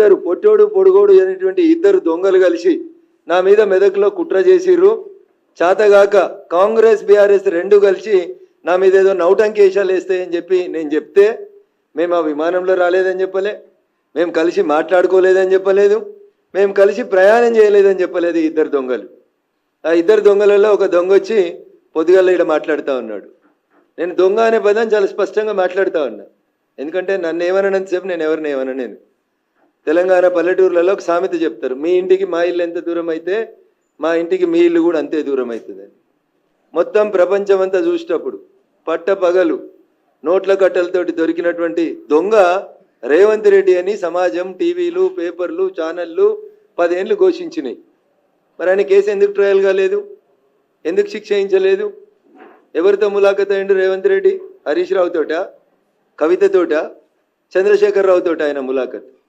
ఇద్దరు పొట్టోడు పొడుగోడు అనేటువంటి ఇద్దరు దొంగలు కలిసి నా మీద మెదక్లో కుట్ర చేసిర్రు. చాతగాక కాంగ్రెస్ బీఆర్ఎస్ రెండు కలిసి నా మీద ఏదో నౌటంకేశాలు వేస్తాయని చెప్పి నేను చెప్తే మేము ఆ విమానంలో రాలేదని చెప్పలే, మేము కలిసి మాట్లాడుకోలేదని చెప్పలేదు, మేము కలిసి ప్రయాణం చేయలేదని చెప్పలేదు ఇద్దరు దొంగలు. ఆ ఇద్దరు దొంగలలో ఒక దొంగ వచ్చి పొద్దుగాల ఇక్కడ మాట్లాడుతూ ఉన్నాడు. నేను దొంగ అనే పదం చాలా స్పష్టంగా మాట్లాడుతూ ఉన్నా, ఎందుకంటే నన్ను ఏమనంతసేపు నేను ఎవరిని ఏమన్నా. నేను తెలంగాణ పల్లెటూర్లలో ఒక సామెత చెప్తారు, మీ ఇంటికి మా ఇల్లు ఎంత దూరం అయితే మా ఇంటికి మీ ఇల్లు కూడా అంతే దూరం అవుతుందని. మొత్తం ప్రపంచం అంతా చూసేటప్పుడు పట్ట పగలు నోట్ల కట్టలతోటి దొరికినటువంటి దొంగ రేవంత్ రెడ్డి అని సమాజం, టీవీలు, పేపర్లు, ఛానళ్ళు 10 ఏళ్ళు ఘోషించినాయి. మరి ఆయన కేసు ఎందుకు ట్రయల్ కాలేదు? ఎందుకు శిక్ష వేయించలేదు? ఎవరితో ములాఖత్ అయ్యిండు రేవంత్ రెడ్డి? హరీష్ రావుతోట, కవితతోట, చంద్రశేఖర్ రావుతోట ఆయన ములాఖత్?